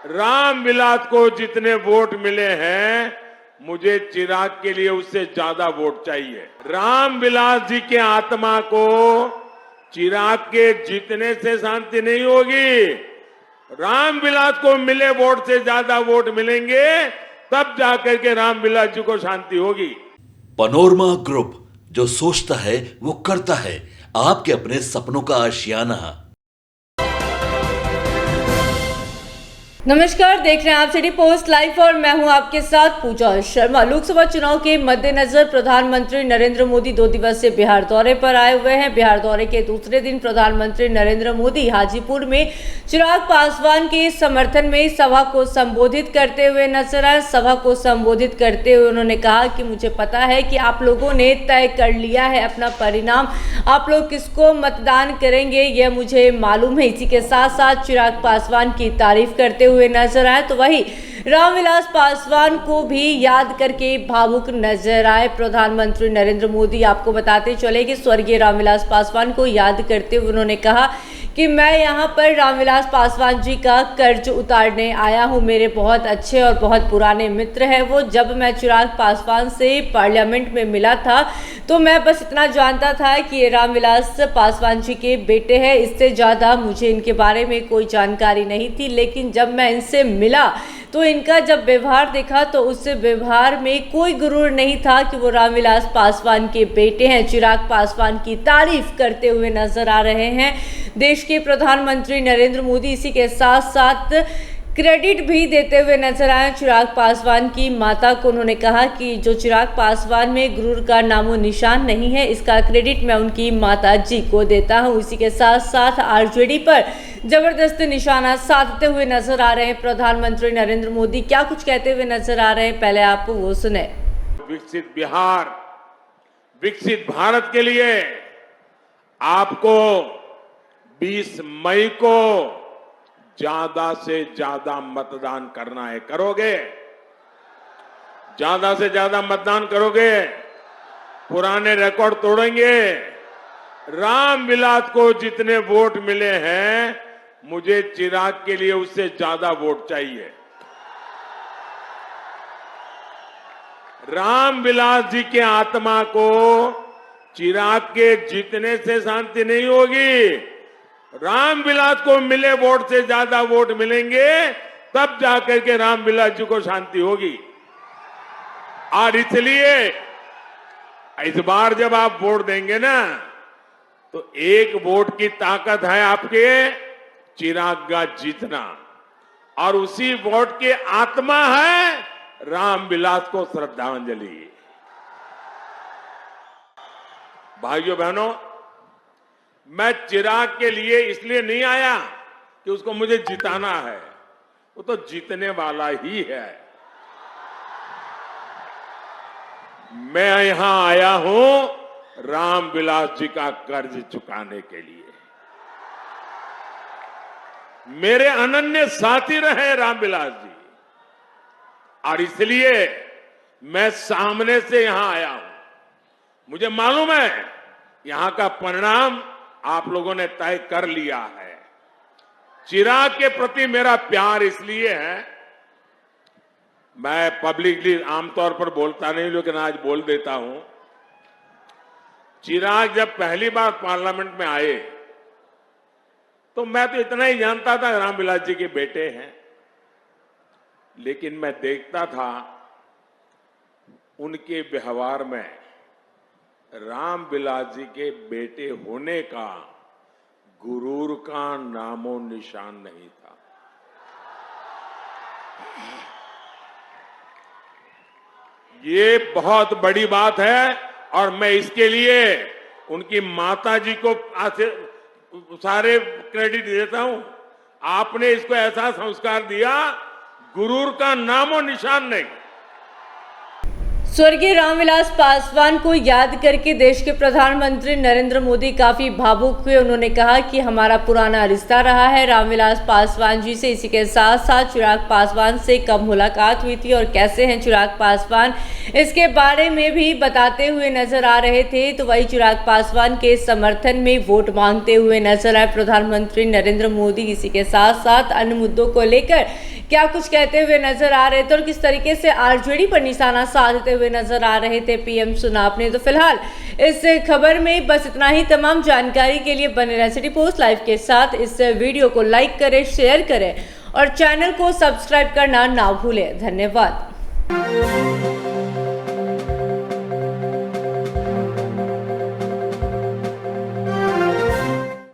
रामविलास को जितने वोट मिले हैं, मुझे चिराग के लिए उससे ज्यादा वोट चाहिए। रामविलास जी के आत्मा को चिराग के जीतने से शांति नहीं होगी। रामविलास को मिले वोट से ज्यादा वोट मिलेंगे, तब जाकर के रामविलास जी को शांति होगी। पनोरमा ग्रुप, जो सोचता है वो करता है। आपके अपने सपनों का आशियाना। नमस्कार, देख रहे हैं आप सिटी पोस्ट लाइव और मैं हूं आपके साथ पूजा शर्मा। लोकसभा चुनाव के मद्देनजर प्रधानमंत्री नरेंद्र मोदी 2 दिवसीय बिहार दौरे पर आए हुए हैं। बिहार दौरे के दूसरे दिन प्रधानमंत्री नरेंद्र मोदी हाजीपुर में चिराग पासवान के समर्थन में सभा को संबोधित करते हुए नजर आए। सभा को संबोधित करते हुए उन्होंने कहा कि मुझे पता है कि आप लोगों ने तय कर लिया है अपना परिणाम, आप लोग किसको मतदान करेंगे यह मुझे मालूम है। इसी के साथ साथ चिराग पासवान की तारीफ करते हुए नजर आए तो वही रामविलास पासवान को भी याद करके भावुक नजर आए। प्रधानमंत्री नरेंद्र मोदी, आपको बताते चले कि स्वर्गीय रामविलास पासवान को याद करते हुए उन्होंने कहा कि मैं यहाँ पर रामविलास पासवान जी का कर्ज उतारने आया हूँ। मेरे बहुत अच्छे और बहुत पुराने मित्र हैं वो। जब मैं चिराग पासवान से पार्लियामेंट में मिला था तो मैं बस इतना जानता था कि ये रामविलास पासवान जी के बेटे हैं, इससे ज़्यादा मुझे इनके बारे में कोई जानकारी नहीं थी। लेकिन जब मैं इनसे मिला तो इनका जब व्यवहार देखा तो उस व्यवहार में कोई गुरूर नहीं था कि वो रामविलास पासवान के बेटे हैं। चिराग पासवान की तारीफ करते हुए नजर आ रहे हैं देश के प्रधानमंत्री नरेंद्र मोदी। इसी के साथ साथ क्रेडिट भी देते हुए नजर आए चिराग पासवान की माता को। उन्होंने कहा कि जो चिराग पासवान में गुरूर का नामो निशान नहीं है, इसका क्रेडिट मैं उनकी माता जी को देता हूं। इसी के साथ साथ आरजेडी पर जबरदस्त निशाना साधते हुए नजर आ रहे हैं प्रधानमंत्री नरेंद्र मोदी। क्या कुछ कहते हुए नजर आ रहे हैं, पहले आप वो सुने। विकसित बिहार, विकसित भारत के लिए आपको 20 मई को ज्यादा से ज्यादा मतदान करना है। करोगे? ज्यादा से ज्यादा मतदान करोगे? पुराने रिकॉर्ड तोड़ेंगे? रामविलास को जितने वोट मिले हैं, मुझे चिराग के लिए उससे ज्यादा वोट चाहिए। रामविलास जी के आत्मा को चिराग के जीतने से शांति नहीं होगी। रामविलास को मिले वोट से ज्यादा वोट मिलेंगे, तब जाकर के रामविलास जी को शांति होगी। और इसलिए इस बार जब आप वोट देंगे ना, तो एक वोट की ताकत है आपके चिराग का जीतना, और उसी वोट की आत्मा है रामविलास को श्रद्धांजलि। भाइयों बहनों, मैं चिराग के लिए इसलिए नहीं आया कि उसको मुझे जिताना है, वो तो जीतने वाला ही है। मैं यहां आया हूं रामविलास जी का कर्ज चुकाने के लिए। मेरे अनन्य साथी रहे रामविलास जी, और इसलिए मैं सामने से यहां आया हूं। मुझे मालूम है यहां का परिणाम आप लोगों ने तय कर लिया है। चिराग के प्रति मेरा प्यार इसलिए है, मैं पब्लिकली आमतौर पर बोलता नहीं, लेकिन आज बोल देता हूं। चिराग जब पहली बार पार्लियामेंट में आए तो मैं तो इतना ही जानता था रामविलास जी के बेटे हैं, लेकिन मैं देखता था उनके व्यवहार में रामविलास जी के बेटे होने का गुरूर का नामो निशान नहीं था। ये बहुत बड़ी बात है, और मैं इसके लिए उनकी माता जी को सारे क्रेडिट देता हूं। आपने इसको ऐसा संस्कार दिया, गुरूर का नामो निशान नहीं। स्वर्गीय रामविलास पासवान को याद करके देश के प्रधानमंत्री नरेंद्र मोदी काफी भावुक हुए। उन्होंने कहा कि हमारा पुराना रिश्ता रहा है रामविलास पासवान जी से। इसी के साथ साथ चिराग पासवान से कब मुलाकात हुई थी और कैसे हैं चिराग पासवान, इसके बारे में भी बताते हुए नजर आ रहे थे। तो वही चिराग पासवान के समर्थन में वोट मांगते हुए नजर आए प्रधानमंत्री नरेंद्र मोदी। इसी के साथ साथ अन्य मुद्दों को लेकर क्या कुछ कहते हुए नजर आ रहे थे और किस तरीके से आरजेडी पर निशाना साधते हुए नजर आ रहे थे पीएम सुनाप ने। तो फिलहाल इस खबर में बस इतना ही। तमाम जानकारी के लिए बने रहे सिटी पोस्ट लाइव के साथ। इस वीडियो को लाइक करें, शेयर करें और चैनल को सब्सक्राइब करना ना भूलें। धन्यवाद।